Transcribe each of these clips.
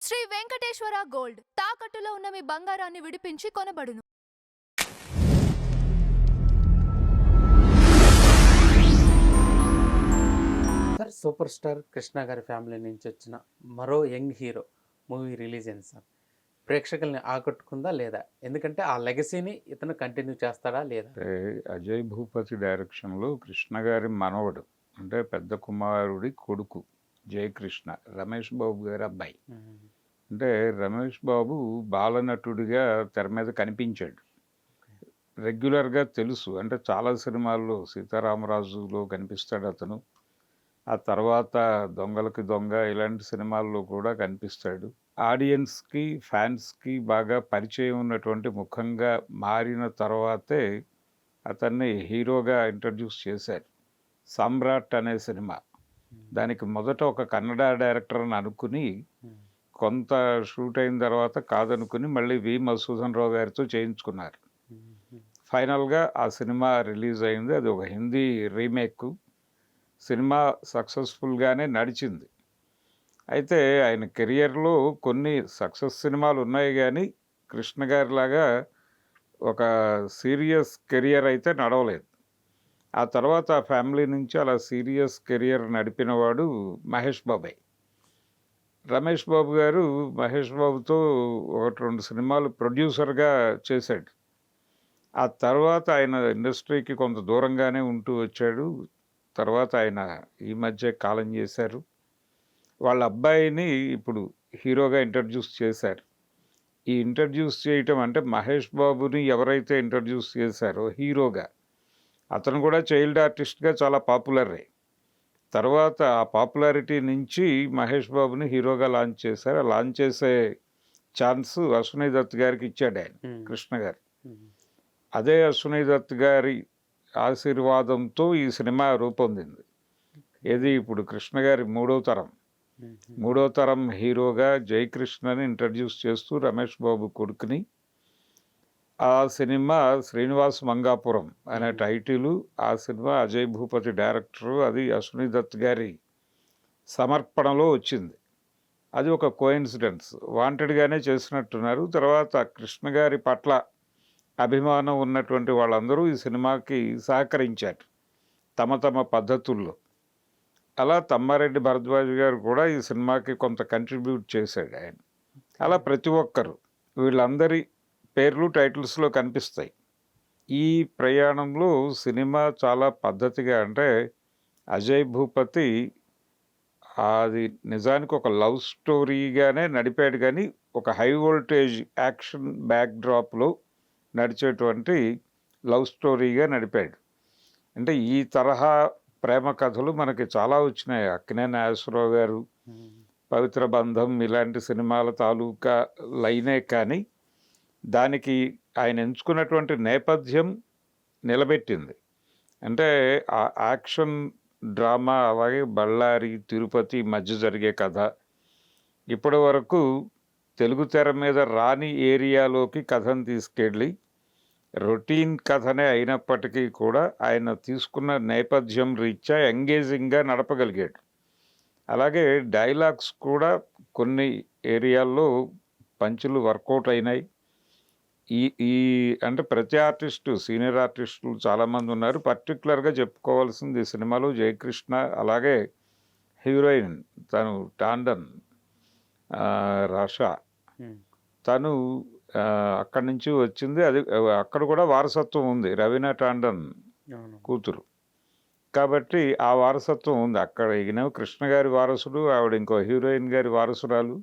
Shri Venkateswara gold తాకట్టులో ఉన్న మీ బంగారాన్ని విడిపించి కొనబడును. సార్ సూపర్ స్టార్ కృష్ణ గారి ఫ్యామిలీ నుంచి వచ్చిన మరో యంగ్ హీరో మూవీ రిలీజ్ అయింది సార్. ప్రేక్షకుల్ని ఆకట్టుకుందా లేదా? ఎందుకంటే ఆ లెగసీని ఇతను కంటిన్యూ చేస్తాడా లేదా? అజయ్ భూపతి డైరెక్షన్లో కృష్ణ గారి మనవడు అంటే పెద్ద కుమారుడి కొడుకు జయకృష్ణ, రమేష్ బాబు గారి అబ్బాయి. అంటే రమేష్ బాబు బాలనటుడిగా తెర మీద కనిపించాడు. రెగ్యులర్గా తెలుసు, అంటే చాలా సినిమాల్లో సీతారామరాజులో కనిపిస్తాడు అతను. ఆ తర్వాత దొంగలకి దొంగ ఇలాంటి సినిమాల్లో కూడా కనిపిస్తాడు. ఆడియన్స్కి ఫ్యాన్స్కి బాగా పరిచయం ఉన్నటువంటి ముఖంగా మారిన తర్వాతే అతన్ని హీరోగా ఇంట్రడ్యూస్ చేశారు. సామ్రాట్ అనే సినిమా, దానికి మొదట ఒక కన్నడ డైరెక్టర్ అని అనుకుని కొంత షూట్ అయిన తర్వాత కాదనుకుని మళ్ళీ వి మధుసూదన్ రావు గారితో చేయించుకున్నారు. ఫైనల్గా ఆ సినిమా రిలీజ్ అయింది. అది ఒక హిందీ రీమేక్. సినిమా సక్సెస్ఫుల్గానే నడిచింది. అయితే ఆయన కెరియర్లో కొన్ని సక్సెస్ సినిమాలు ఉన్నాయి, కానీ కృష్ణ గారిలాగా ఒక సీరియస్ కెరియర్ అయితే నడవలేదు. ఆ తర్వాత ఆ ఫ్యామిలీ నుంచి అలా సీరియస్ కెరియర్ నడిపినవాడు మహేష్ బాబాయ్. రమేష్ బాబు గారు మహేష్ బాబుతో ఒకటి రెండు సినిమాలు ప్రొడ్యూసర్గా చేశాడు. ఆ తర్వాత ఆయన ఇండస్ట్రీకి కొంత దూరంగానే ఉంటూ వచ్చాడు. తర్వాత ఆయన ఈ మధ్య కాలం చేశారు. వాళ్ళ అబ్బాయిని ఇప్పుడు హీరోగా ఇంట్రడ్యూస్ చేశారు. ఈ ఇంట్రడ్యూస్ చేయటం అంటే మహేష్ బాబుని ఎవరైతే ఇంట్రడ్యూస్ చేశారో హీరోగా, అతను కూడా చైల్డ్ ఆర్టిస్ట్గా చాలా పాపులరే. తర్వాత ఆ పాపులారిటీ నుంచి మహేష్ బాబుని హీరోగా లాంచ్ చేశారు. లాంచ్ చేసే ఛాన్స్ అశ్విని దత్ గారికి ఇచ్చాడు ఆయన, కృష్ణ గారు. అదే అశ్విని దత్ గారి ఆశీర్వాదంతో ఈ సినిమా రూపొందింది. ఏది ఇప్పుడు కృష్ణ గారి మూడో తరం హీరోగా జయకృష్ణని ఇంట్రడ్యూస్ చేస్తూ రమేష్ బాబు కొడుకుని. ఆ సినిమా శ్రీనివాస్ మంగాపురం అనే టైటిలు. ఆ సినిమా అజయ్ భూపతి డైరెక్టరు. అది అశ్విని దత్ గారి సమర్పణలో వచ్చింది. అది ఒక కోయిన్సిడెన్స్, వాంటెడ్గానే చేసినట్టున్నారు. తర్వాత కృష్ణ గారి పట్ల అభిమానం ఉన్నటువంటి వాళ్ళందరూ ఈ సినిమాకి సహకరించారు తమ తమ పద్ధతుల్లో. అలా తమ్మారెడ్డి భరద్వాజ్ గారు కూడా ఈ సినిమాకి కొంత కంట్రిబ్యూట్ చేశాడు ఆయన. అలా ప్రతి ఒక్కరు, వీళ్ళందరి పేర్లు టైటిల్స్లో కనిపిస్తాయి. ఈ ప్రయాణంలో సినిమా చాలా పద్ధతిగా, అంటే అజయ్ భూపతి అది నిజానికి ఒక లవ్ స్టోరీగానే నడిపాడు, కానీ ఒక హై వోల్టేజ్ యాక్షన్ బ్యాక్డ్రాప్లో నడిచేటువంటి లవ్ స్టోరీగా నడిపాడు. అంటే ఈ తరహా ప్రేమ కథలు మనకి చాలా వచ్చినాయి. అక్కినేని నాగేశ్వరరావు గారు పవిత్ర బంధం ఇలాంటి సినిమాల తాలూకా లైనే, కానీ దానికి ఆయన ఎంచుకున్నటువంటి నేపథ్యం నిలబెట్టింది. అంటే ఆ యాక్షన్ డ్రామా, అలాగే బళ్ళారి తిరుపతి మధ్య జరిగే కథ, ఇప్పటి వరకు తెలుగు తెర మీద రాని ఏరియాలోకి కథను తీసుకెళ్ళి, రొటీన్ కథనే అయినప్పటికీ కూడా ఆయన తీసుకున్న నేపథ్యం రీత్యా ఎంగేజింగ్గా నడపగలిగాడు. అలాగే డైలాగ్స్ కూడా కొన్ని ఏరియాల్లో పంచులు వర్కౌట్ అయినాయి. ఈ ఈ అంటే ప్రతి ఆర్టిస్టు, సీనియర్ ఆర్టిస్టులు చాలామంది ఉన్నారు. పర్టికులర్గా చెప్పుకోవాల్సింది ఈ సినిమాలో జయకృష్ణ, అలాగే హీరోయిన్ తను టాండన్ రాషా, తను అక్కడి నుంచి వచ్చింది. అది అక్కడ కూడా వారసత్వం ఉంది, రవీనా టాండన్ కూతురు కాబట్టి ఆ వారసత్వం ఉంది అక్కడ. ఈయన కృష్ణ గారి వారసుడు, ఆవిడ ఇంకో హీరోయిన్ గారి వారసురాలు.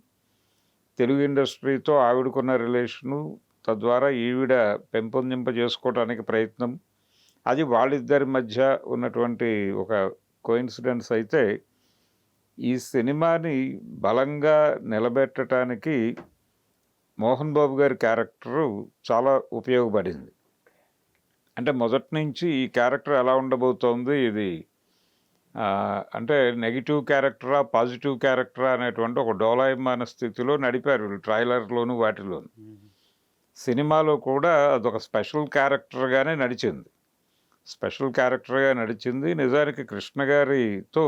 తెలుగు ఇండస్ట్రీతో ఆవిడకున్న రిలేషను, తద్వారా ఈవిడ పెంపొందింపజేసుకోవడానికి ప్రయత్నం, అది వాళ్ళిద్దరి మధ్య ఉన్నటువంటి ఒక కోయిన్సిడెన్స్. అయితే ఈ సినిమాని బలంగా నిలబెట్టడానికి మోహన్ బాబు గారి క్యారెక్టరు చాలా ఉపయోగపడింది. అంటే మొదటి నుంచి ఈ క్యారెక్టర్ ఎలా ఉండబోతోంది, ఇది అంటే నెగిటివ్ క్యారెక్టరా పాజిటివ్ క్యారెక్టరా అనేటువంటి ఒక డోలాయమాన స్థితిలో నడిపారు ట్రైలర్లోను వాటిలోను. సినిమాలో కూడా అదొక స్పెషల్ క్యారెక్టర్గానే నడిచింది. నిజానికి కృష్ణ గారితో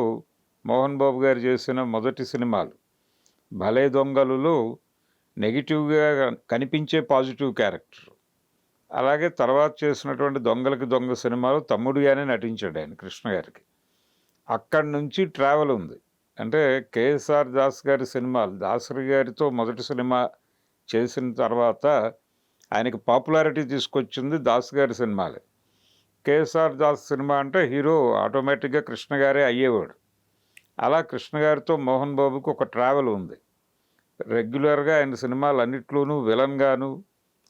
మోహన్ బాబు గారు చేసిన మొదటి సినిమాలు భలే దొంగలులో నెగిటివ్గా కనిపించే పాజిటివ్ క్యారెక్టర్. అలాగే తర్వాత చేసినటువంటి దొంగలకి దొంగ సినిమాలో తమ్ముడిగానే నటించాడు ఆయన కృష్ణ గారికి. అక్కడి నుంచి ట్రావెల్ ఉంది. అంటే కేఎస్ఆర్ దాస్ గారి సినిమాలు, దాసరి గారితో మొదటి సినిమా చేసిన తర్వాత ఆయనకి పాపులారిటీ తీసుకొచ్చింది దాస్ గారి సినిమాలే. కేఎస్ఆర్ దాస్ సినిమా అంటే హీరో ఆటోమేటిక్గా కృష్ణ గారే అయ్యేవాడు. అలా కృష్ణ గారితో మోహన్ బాబుకి ఒక ట్రావెల్ ఉంది. రెగ్యులర్గా ఆయన సినిమాలు అన్నిట్లోనూ విలన్గాను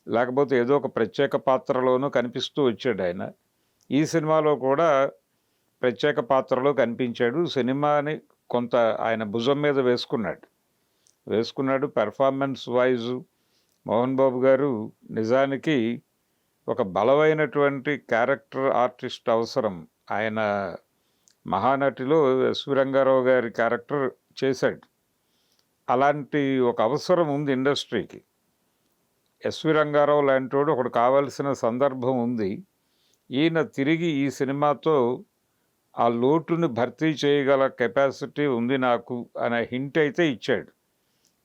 లేకపోతే ఏదో ఒక ప్రత్యేక పాత్రలోనూ కనిపిస్తూ వచ్చాడు ఆయన. ఈ సినిమాలో కూడా ప్రత్యేక పాత్రలో కనిపించాడు. సినిమాని కొంత ఆయన భుజం మీద వేసుకున్నాడు. పెర్ఫార్మెన్స్ వైజు మోహన్ బాబు గారు నిజానికి ఒక బలమైనటువంటి క్యారెక్టర్ ఆర్టిస్ట్ అవసరం. ఆయన మహానటిలో ఎస్వి రంగారావు గారి క్యారెక్టర్ చేశాడు. అలాంటి ఒక అవసరం ఉంది ఇండస్ట్రీకి. ఎస్వి రంగారావు లాంటి వాడు ఒకడు కావాల్సిన సందర్భం ఉంది. ఈయన తిరిగి ఈ సినిమాతో ఆ లోటుని భర్తీ చేయగల కెపాసిటీ ఉంది నాకు అనే హింట్ అయితే ఇచ్చాడు.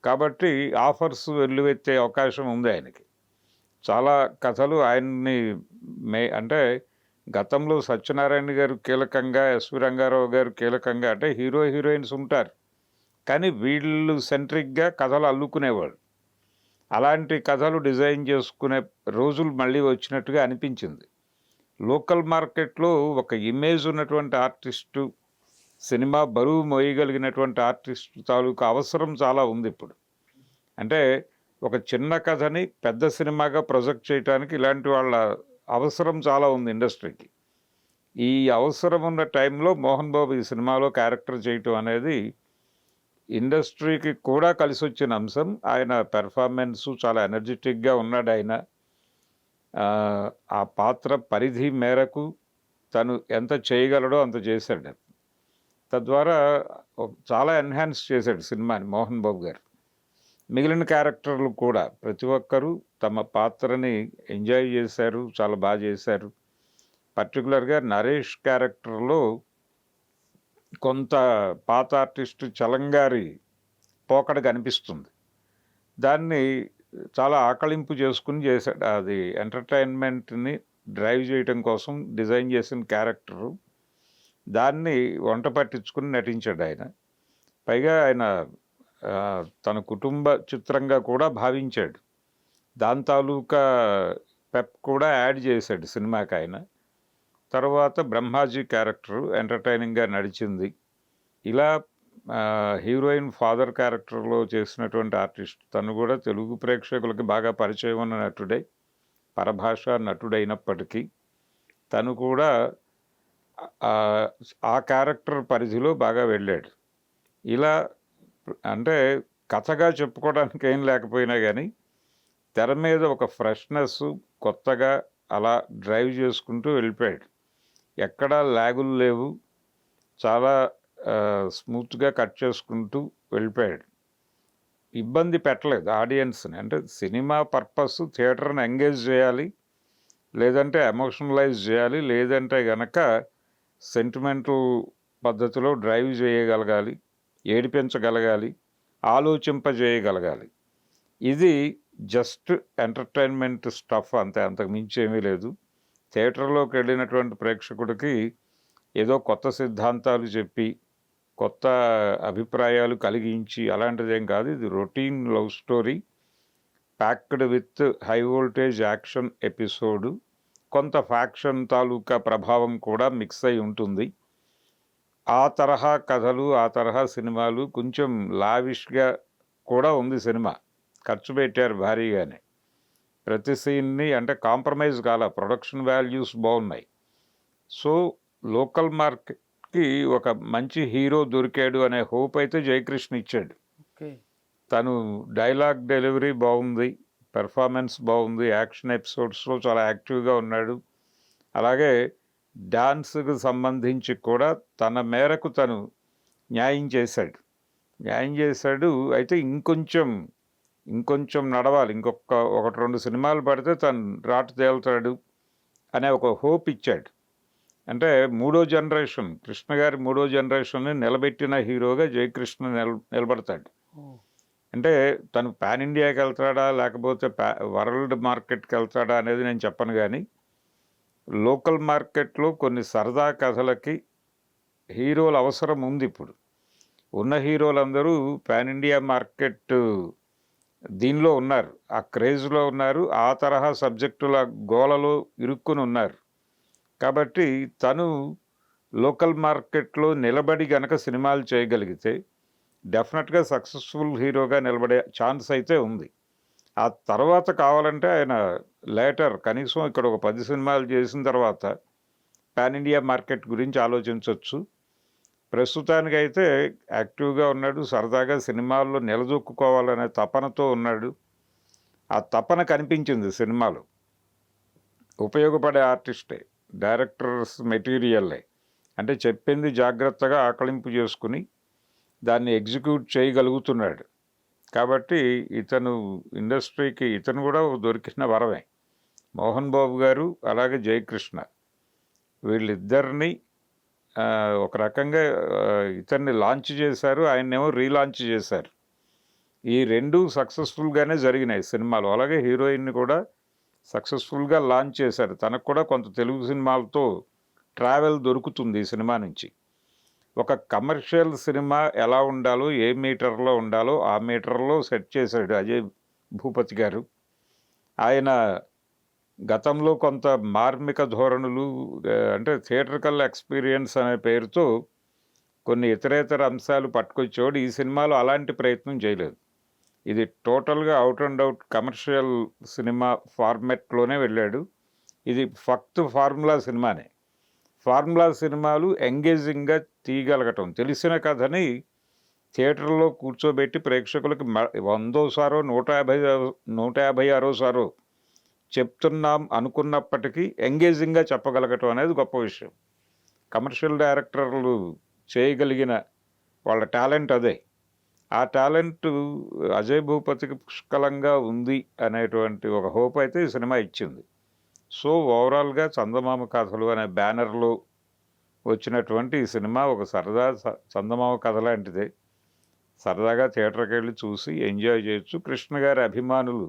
కాబట్టి ఆఫర్స్ వెల్లువెత్తే అవకాశం ఉంది ఆయనకి. చాలా కథలు ఆయన్ని అంటే గతంలో సత్యనారాయణ గారు కీలకంగా, ఎస్వి రంగారావు గారు కీలకంగా, అంటే హీరో హీరోయిన్స్ ఉంటారు కానీ వీళ్ళు సెంట్రిక్గా కథలు అల్లుకునేవాళ్ళు. అలాంటి కథలు డిజైన్ చేసుకునే రోజులు మళ్ళీ వచ్చినట్టుగా అనిపించింది. లోకల్ మార్కెట్లో ఒక ఇమేజ్ ఉన్నటువంటి ఆర్టిస్టు, సినిమా బరువు మోయగలిగినటువంటి ఆర్టిస్టు తాలూకు అవసరం చాలా ఉంది ఇప్పుడు. అంటే ఒక చిన్న కథని పెద్ద సినిమాగా ప్రొజెక్ట్ చేయడానికి ఇలాంటి వాళ్ళ అవసరం చాలా ఉంది ఇండస్ట్రీకి. ఈ అవసరం ఉన్న టైంలో మోహన్ బాబు ఈ సినిమాలో క్యారెక్టర్ చేయటం అనేది ఇండస్ట్రీకి కూడా కలిసి వచ్చిన అంశం. ఆయన పెర్ఫార్మెన్సు చాలా ఎనర్జెటిక్గా ఉన్నాడు. ఆయన ఆ పాత్ర పరిధి మేరకు తను ఎంత చేయగలడో అంత చేశాడు. తద్వారా చాలా ఎన్హాన్స్ చేశాడు సినిమాని మోహన్ బాబు గారు. మిగిలిన క్యారెక్టర్లు కూడా ప్రతి ఒక్కరూ తమ పాత్రని ఎంజాయ్ చేశారు, చాలా బాగా చేశారు. పర్టికులర్గా నరేష్ క్యారెక్టర్లో కొంత పాత ఆర్టిస్టు చలంగారి పోకడ కనిపిస్తుంది. దాన్ని చాలా ఆకళింపు చేసుకుని చేశాడు. అది ఎంటర్టైన్మెంట్ని డ్రైవ్ చేయటం కోసం డిజైన్ చేసిన క్యారెక్టరు. దాన్ని వంట పట్టించుకుని నటించాడు ఆయన. పైగా ఆయన తన కుటుంబ చిత్రంగా కూడా భావించాడు. దాని తాలూకా పెప్ కూడా యాడ్ చేశాడు సినిమాకి ఆయన. తర్వాత బ్రహ్మాజీ క్యారెక్టరు ఎంటర్టైనింగ్గా నడిచింది. ఇలా హీరోయిన్ ఫాదర్ క్యారెక్టర్లో చేసినటువంటి ఆర్టిస్ట్ తను కూడా తెలుగు ప్రేక్షకులకి బాగా పరిచయం ఉన్న నటుడే, పరభాష నటుడైనప్పటికీ తను కూడా ఆ క్యారెక్టర్ పరిధిలో బాగా వెళ్ళాడు. ఇలా అంటే కథగా చెప్పుకోవడానికి ఏం లేకపోయినా కానీ తెర మీద ఒక ఫ్రెష్నెస్ కొత్తగా అలా డ్రైవ్ చేసుకుంటూ వెళ్ళిపోయాడు. ఎక్కడా లాగులు లేవు, చాలా స్మూత్గా కట్ చేసుకుంటూ వెళ్ళిపోయాడు. ఇబ్బంది పెట్టలేదు ఆడియన్స్ని. అంటే సినిమా పర్పస్ థియేటర్ని ఎంగేజ్ చేయాలి, లేదంటే ఎమోషనలైజ్ చేయాలి, లేదంటే గనక సెంటిమెంటల్ పద్ధతిలో డ్రైవ్ చేయగలగాలి, ఏడిపించగలగాలి, ఆలోచింపజేయగలగాలి. ఇది జస్ట్ ఎంటర్టైన్మెంట్ స్టఫ్ అంతే, అంతకు మించి ఏమీ లేదు. థియేటర్లోకి వెళ్ళినటువంటి ప్రేక్షకుడికి ఏదో కొత్త సిద్ధాంతాలు చెప్పి కొత్త అభిప్రాయాలు కలిగించి అలాంటిదేం కాదు. ఇది routine love story packed with high voltage action episode. కొంత ఫ్యాక్షన్ తాలూకా ప్రభావం కూడా మిక్స్ అయి ఉంటుంది. ఆ తరహా కథలు, ఆ తరహా సినిమాలు, కొంచెం లావిష్గా కూడా ఉంది సినిమా. ఖర్చు పెట్టారు భారీగానే. ప్రతి సీన్ని అంటే కాంప్రమైజ్ కాల, ప్రొడక్షన్ వాల్యూస్ బాగున్నాయి. సో లోకల్ మార్కెట్కి ఒక మంచి హీరో దొరికాడు అనే హోప్ అయితే జయకృష్ణ ఇచ్చాడు. తను డైలాగ్ డెలివరీ బాగుంది, పెర్ఫార్మెన్స్ బాగుంది, యాక్షన్ ఎపిసోడ్స్లో చాలా యాక్టివ్గా ఉన్నాడు. అలాగే డాన్స్కి సంబంధించి కూడా తన మేరకు తను న్యాయం చేశాడు. అయితే ఇంకొంచెం నడవాలి, ఒకటి రెండు సినిమాలు పడితే తను రాటు తేలుతాడు అనే ఒక హోప్ ఇచ్చాడు. అంటే మూడో జనరేషన్, కృష్ణ గారి మూడో జనరేషన్ని నిలబెట్టిన హీరోగా జయకృష్ణ నిలబడతాడు. అంటే తను పాన్ ఇండియాకి వెళ్తాడా లేకపోతే వరల్డ్ మార్కెట్కి వెళ్తాడా అనేది నేను చెప్పను, కానీ లోకల్ మార్కెట్లో కొన్ని సరదా కథలకి హీరోల అవసరం ఉంది. ఇప్పుడు ఉన్న హీరోలందరూ పాన్ ఇండియా మార్కెట్ దీనిలో ఉన్నారు, ఆ క్రేజ్లో ఉన్నారు, ఆ తరహా సబ్జెక్టుల గోలలో ఇరుక్కుని ఉన్నారు. కాబట్టి తను లోకల్ మార్కెట్లో నిలబడి గనక సినిమాలు చేయగలిగితే డెఫినెట్గా సక్సెస్ఫుల్ హీరోగా నిలబడే ఛాన్స్ అయితే ఉంది. ఆ తర్వాత కావాలంటే ఆయన లేటర్ కనీసం ఇక్కడ ఒక 10 సినిమాలు చేసిన తర్వాత పాన్ ఇండియా మార్కెట్ గురించి ఆలోచించవచ్చు. ప్రస్తుతానికైతే యాక్టివ్గా ఉన్నాడు, సరదాగా సినిమాల్లో నిలదొక్కుకోవాలనే తపనతో ఉన్నాడు. ఆ తపన కనిపించింది సినిమాలో. ఉపయోగపడే ఆర్టిస్టే, డైరెక్టర్స్ మెటీరియల్లే. అంటే చెప్పింది జాగ్రత్తగా ఆకలింపు చేసుకుని దాన్ని ఎగ్జిక్యూట్ చేయగలుగుతున్నాడు. కాబట్టి ఇతను ఇండస్ట్రీకి ఇతను కూడా దొరికిన వరమే. మోహన్ బాబు గారు అలాగే జయకృష్ణ వీళ్ళిద్దరిని ఒక రకంగా ఇతన్ని లాంచ్ చేశారు, ఆయన్నేమో రీలాంచ్ చేశారు. ఈ రెండు సక్సెస్ఫుల్గానే జరిగినాయి సినిమాలు. అలాగే హీరోయిన్ని కూడా సక్సెస్ఫుల్గా లాంచ్ చేశారు. తనకు కూడా కొంత తెలుగు సినిమాలతో ట్రావెల్ దొరుకుతుంది ఈ సినిమా నుంచి. ఒక కమర్షియల్ సినిమా ఎలా ఉండాలో, ఏ మీటర్లో ఉండాలో ఆ మీటర్లో సెట్ చేశాడు అజయ్ భూపతి గారు. ఆయన గతంలో కొంత మార్మిక ధోరణులు, అంటే థియేట్రికల్ ఎక్స్పీరియన్స్ అనే పేరుతో కొన్ని ఇతరేతర అంశాలు పట్టుకొచ్చేవాడు. ఈ సినిమాలో అలాంటి ప్రయత్నం చేయలేదు. ఇది టోటల్గా out and out commercial cinema ఫార్మెట్లోనే వెళ్ళాడు. ఇది ఫక్త్ ఫార్ములా సినిమానే. ఫార్ములా సినిమాలు ఎంగేజింగ్గా తీయగలగటం, తెలిసిన కథని థియేటర్లో కూర్చోబెట్టి ప్రేక్షకులకి 100సారో 156సారో చెప్తున్నాం అనుకున్నప్పటికీ ఎంగేజింగ్గా చెప్పగలగటం అనేది గొప్ప విషయం. కమర్షియల్ డైరెక్టర్లు చేయగలిగిన వాళ్ళ టాలెంట్ అదే. ఆ టాలెంట్ అజయ్ భూపతికి పుష్కలంగా ఉంది అనేటువంటి ఒక హోప్ అయితే ఈ సినిమా ఇచ్చింది. సో ఓవరాల్గా చందమామ కథలు అనే బ్యానర్లో వచ్చినటువంటి ఈ సినిమా ఒక సరదా చందమామ కథ లాంటిదే. సరదాగా థియేటర్కి వెళ్ళి చూసి ఎంజాయ్ చేయొచ్చు. కృష్ణ గారి అభిమానులు,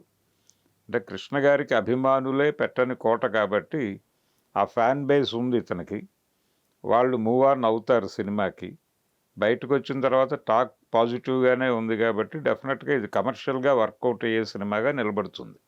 అంటే కృష్ణ గారికి అభిమానులే పెట్టని కోట కాబట్టి ఆ ఫ్యాన్ బేస్ ఉంది ఇతనికి. వాళ్ళు మూవ్ ఆన్ అవుతారు సినిమాకి. బయటకు వచ్చిన తర్వాత టాక్ పాజిటివ్గానే ఉంది కాబట్టి డెఫినెట్గా ఇది కమర్షియల్గా వర్కౌట్ అయ్యే సినిమాగా నిలబడుతుంది.